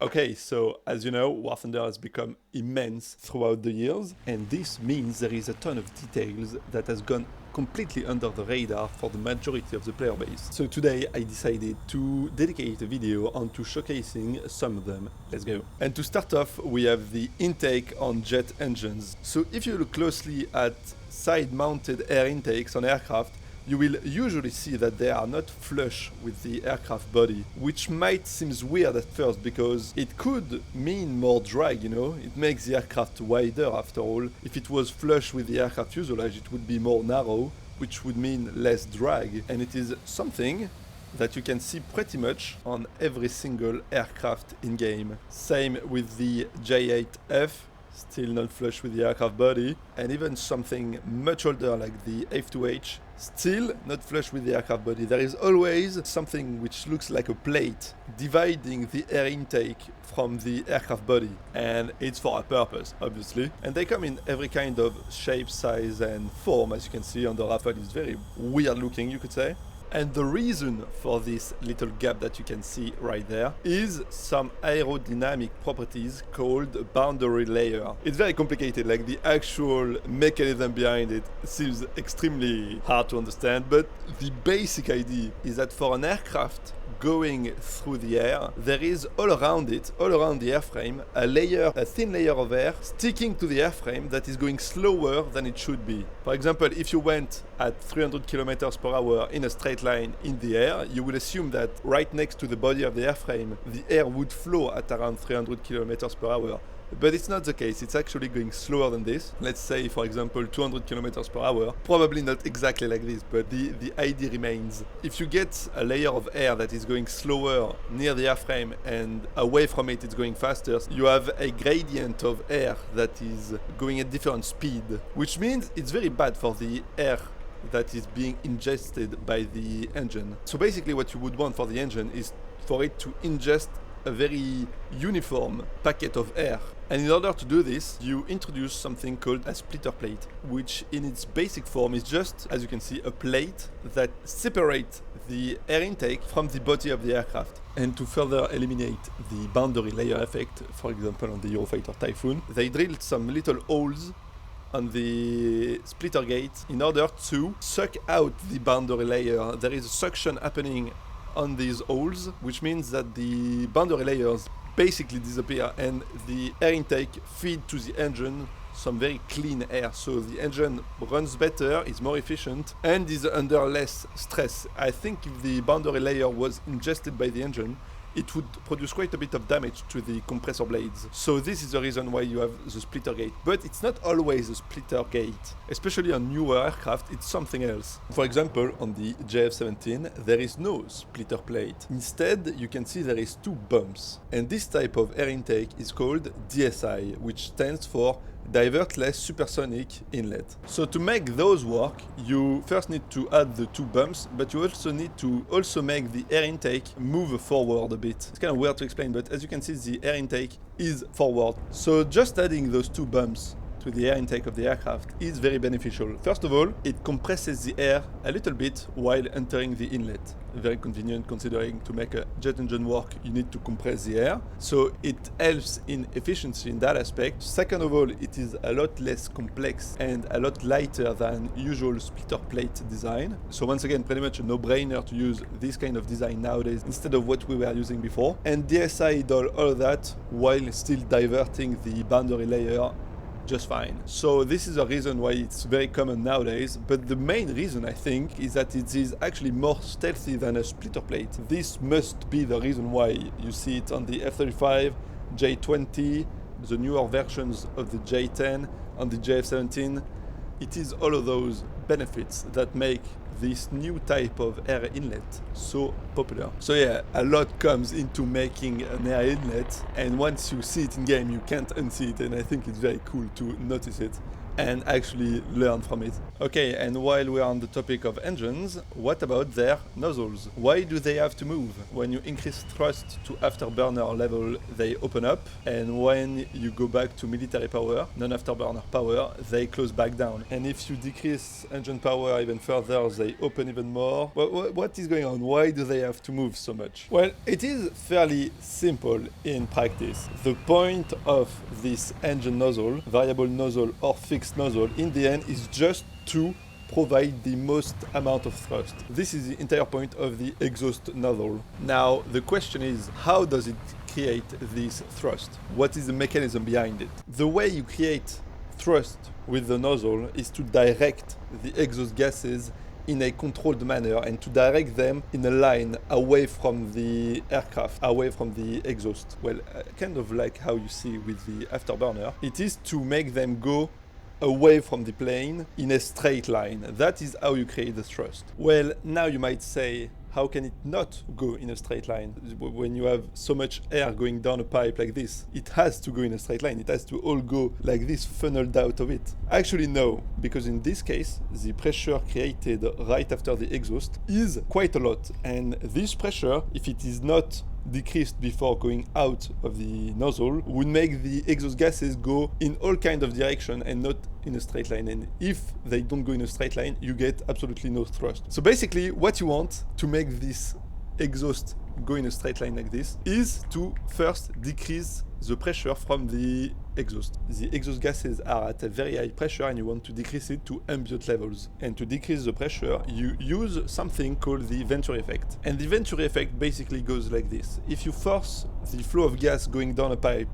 Okay, so as you know, War Thunder has become immense throughout the years, and this means there is a ton of details that has gone completely under the radar for the majority of the player base. So today I decided to dedicate a video onto showcasing some of them. Let's go. And to start off, we have the intake on jet engines. So if you look closely at side-mounted air intakes on aircraft, you will usually see that they are not flush with the aircraft body, which might seem weird at first because it could mean more drag, you know? It makes the aircraft wider after all. If it was flush with the aircraft fuselage, it would be more narrow, which would mean less drag, and it is something that you can see pretty much on every single aircraft in-game. Same with the J8F, still not flush with the aircraft body, and even something much older like the F2H, still not flush with the aircraft body. There is always something which looks like a plate dividing the air intake from the aircraft body, and it's for a purpose, obviously. And they come in every kind of shape, size and form. As you can see on the Rafale, it's very weird looking, you could say. And the reason for this little gap that you can see right there is some aerodynamic properties called boundary layer. It's very complicated, like the actual mechanism behind it seems extremely hard to understand, but the basic idea is that for an aircraft going through the air, there is all around it, all around the airframe, a thin layer of air sticking to the airframe that is going slower than it should be. For example, if you went at 300 kilometers per hour in a straight line in the air, you would assume that right next to the body of the airframe, the air would flow at around 300 kilometers per hour. But it's not the case, it's actually going slower than this. Let's say, for example, 200 kilometers per hour. Probably not exactly like this, but the idea remains. If you get a layer of air that is going slower near the airframe and away from it it's going faster, you have a gradient of air that is going at different speed, which means it's very bad for the air that is being ingested by the engine. So basically what you would want for the engine is for it to ingest a very uniform packet of air. And in order to do this, you introduce something called a splitter plate, which in its basic form is just, as you can see, a plate that separates the air intake from the body of the aircraft. And to further eliminate the boundary layer effect, for example on the Eurofighter Typhoon, they drilled some little holes on the splitter gate in order to suck out the boundary layer. There is a suction happening on these holes, which means that the boundary layers basically disappear and the air intake feed to the engine some very clean air, so the engine runs better, is more efficient and is under less stress. I think if the boundary layer was ingested by the engine, it would produce quite a bit of damage to the compressor blades. So this is the reason why you have the splitter gate. But it's not always a splitter gate. Especially on newer aircraft, it's something else. For example, on the JF-17, there is no splitter plate. Instead, you can see there is two bumps. And this type of air intake is called DSI, which stands for divertless supersonic inlet. So to make those work, you first need to add the two bumps, but you also need to make the air intake move forward a bit. It's kind of weird to explain, but as you can see, the air intake is forward. So just adding those two bumps to the air intake of the aircraft is very beneficial. First of all, it compresses the air a little bit while entering the inlet. Very convenient, considering to make a jet engine work, you need to compress the air. So it helps in efficiency in that aspect. Second of all, it is a lot less complex and a lot lighter than usual splitter plate design. So once again, pretty much a no-brainer to use this kind of design nowadays instead of what we were using before. And DSI does all that while still diverting the boundary layer just fine. So this is a reason why it's very common nowadays, but the main reason I think is that it is actually more stealthy than a splitter plate. This must be the reason why you see it on the F-35, J-20, the newer versions of the J-10, on the JF-17. It is all of those benefits that make this new type of air inlet so popular. So yeah, a lot comes into making an air inlet, and once you see it in game, you can't unsee it, and I think it's very cool to notice it. and actually learn from it. Okay, and while we're on the topic of engines, what about their nozzles? Why do they have to move? When you increase thrust to afterburner level, they open up, and when you go back to military power, non-afterburner power, they close back down. And if you decrease engine power even further, they open even more. What is going on? Why do they have to move so much? Well, it is fairly simple in practice. The point of this engine nozzle, variable nozzle or fixed nozzle, in the end is just to provide the most amount of thrust. This is the entire point of the exhaust nozzle. Now, the question is, how does it create this thrust? What is the mechanism behind it? The way you create thrust with the nozzle is to direct the exhaust gases in a controlled manner and to direct them in a line away from the aircraft, away from the exhaust. Well, kind of like how you see with the afterburner. It is to make them go away from the plane in a straight line. That is how you create the thrust. Well, now you might say, how can it not go in a straight line? When you have so much air going down a pipe like this, it has to go in a straight line. It has to all go like this, funneled out of it. Actually, no, because in this case, the pressure created right after the exhaust is quite a lot. And this pressure, if it is not decreased before going out of the nozzle, would make the exhaust gases go in all kinds of direction and not in a straight line. And if they don't go in a straight line, you get absolutely no thrust. So basically, what you want to make this exhaust go in a straight line like this is to first decrease the pressure from the exhaust. The exhaust gases are at a very high pressure and you want to decrease it to ambient levels. And to decrease the pressure, you use something called the Venturi effect. And the Venturi effect basically goes like this. If you force the flow of gas going down a pipe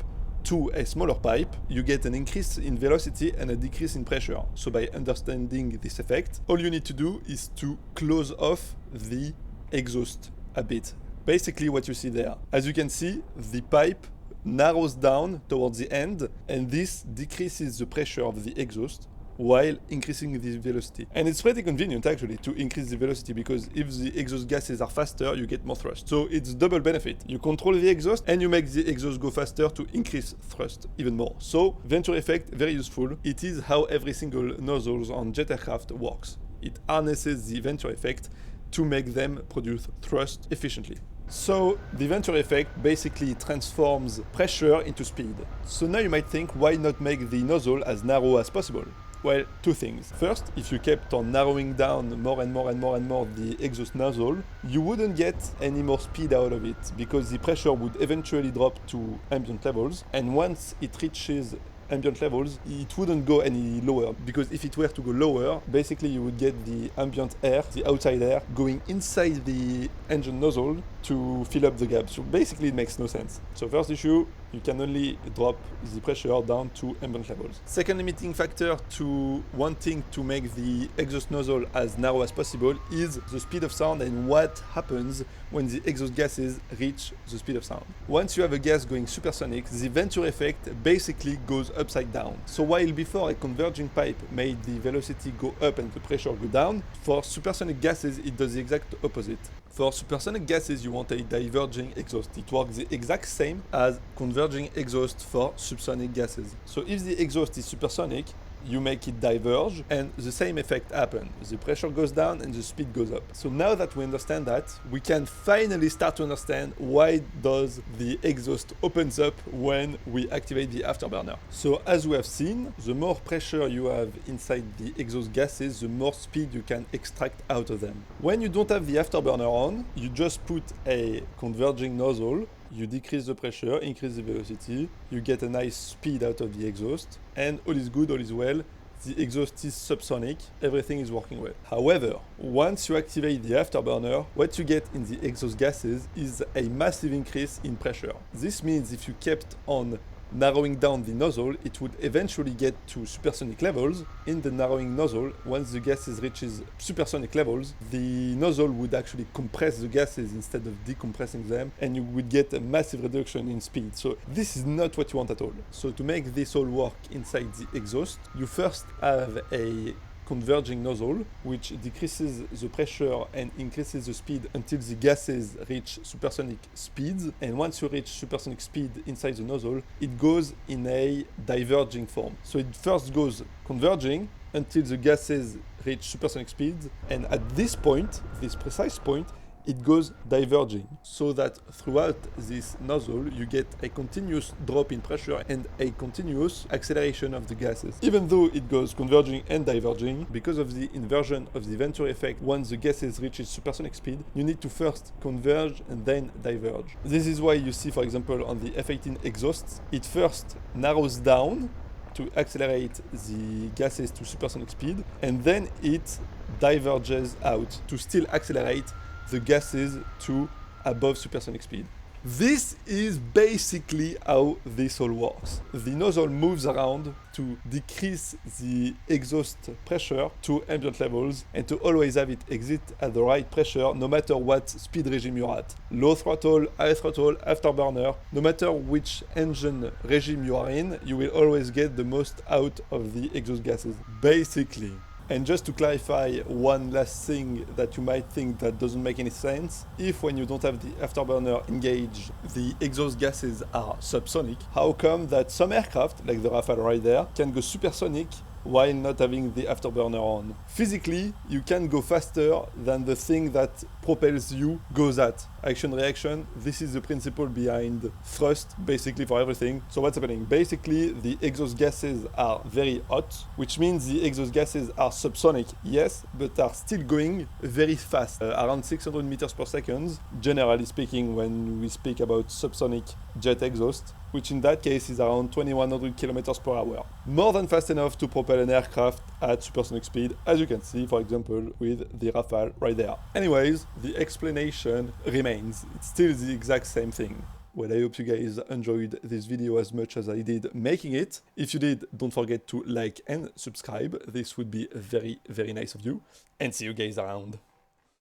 to a smaller pipe, you get an increase in velocity and a decrease in pressure. So by understanding this effect, all you need to do is to close off the exhaust a bit. Basically what you see there. As you can see, the pipe narrows down towards the end, and this decreases the pressure of the exhaust while increasing the velocity. And it's pretty convenient actually to increase the velocity, because if the exhaust gases are faster, you get more thrust. So it's double benefit. You control the exhaust and you make the exhaust go faster to increase thrust even more. So Venturi effect, very useful. It is how every single nozzles on jet aircraft works. It harnesses the Venturi effect to make them produce thrust efficiently. So the Venturi effect basically transforms pressure into speed. So now you might think, why not make the nozzle as narrow as possible? Well, two things. First, if you kept on narrowing down more and more the exhaust nozzle, you wouldn't get any more speed out of it, because the pressure would eventually drop to ambient levels, and once it reaches ambient levels, it wouldn't go any lower, because if it were to go lower, basically you would get the ambient air, the outside air, going inside the engine nozzle to fill up the gap. So basically it makes no sense. So first issue, you can only drop the pressure down to ambient levels. Second limiting factor to wanting to make the exhaust nozzle as narrow as possible is the speed of sound and what happens when the exhaust gases reach the speed of sound. Once you have a gas going supersonic, the Venturi effect basically goes upside down. So while before a converging pipe made the velocity go up and the pressure go down, for supersonic gases it does the exact opposite. For supersonic gases, you want a diverging exhaust. It works the exact same as converging exhaust for subsonic gases. So if the exhaust is supersonic, you make it diverge, and the same effect happens. The pressure goes down and the speed goes up. So now that we understand that, we can finally start to understand why does the exhaust opens up when we activate the afterburner. So as we have seen, the more pressure you have inside the exhaust gases, the more speed you can extract out of them. When you don't have the afterburner on, you just put a converging nozzle, you decrease the pressure, increase the velocity, you get a nice speed out of the exhaust, and all is good, all is well. The exhaust is subsonic, everything is working well. However, once you activate the afterburner, what you get in the exhaust gases is a massive increase in pressure. This means if you kept on narrowing down the nozzle, it would eventually get to supersonic levels. In the narrowing nozzle, once the gases reaches supersonic levels, the nozzle would actually compress the gases instead of decompressing them, and you would get a massive reduction in speed. So this is not what you want at all. So to make this all work inside the exhaust, you first have a converging nozzle, which decreases the pressure and increases the speed until the gases reach supersonic speeds. And once you reach supersonic speed inside the nozzle, it goes in a diverging form. So it first goes converging until the gases reach supersonic speeds, and at this point, this precise point, it goes diverging, so that throughout this nozzle you get a continuous drop in pressure and a continuous acceleration of the gases. Even though it goes converging and diverging, because of the inversion of the Venturi effect, once the gases reach supersonic speed, you need to first converge and then diverge. This is why you see, for example, on the F-18 exhausts, it first narrows down to accelerate the gases to supersonic speed, and then it diverges out to still accelerate the gases to above supersonic speed. This is basically how this all works. The nozzle moves around to decrease the exhaust pressure to ambient levels and to always have it exit at the right pressure no matter what speed regime you're at. Low throttle, high throttle, afterburner, no matter which engine regime you are in, you will always get the most out of the exhaust gases, basically. And just to clarify one last thing that you might think that doesn't make any sense, if when you don't have the afterburner engaged, the exhaust gases are subsonic, how come that some aircraft, like the Rafale right there, can go supersonic while not having the afterburner on? Physically, you can go faster than the thing that propels you goes at. Action reaction, this is the principle behind thrust, basically for everything. So what's happening? Basically, the exhaust gases are very hot, which means the exhaust gases are subsonic, yes, but are still going very fast, around 600 meters per second, generally speaking, when we speak about subsonic jet exhaust, which in that case is around 2100 kilometers per hour. More than fast enough to propel an aircraft at supersonic speed, as you can see, for example, with the Rafale right there. Anyways, the explanation remains. It's still the exact same thing. Well, I hope you guys enjoyed this video as much as I did making it. If you did, don't forget to like and subscribe. This would be very, very nice of you. And see you guys around.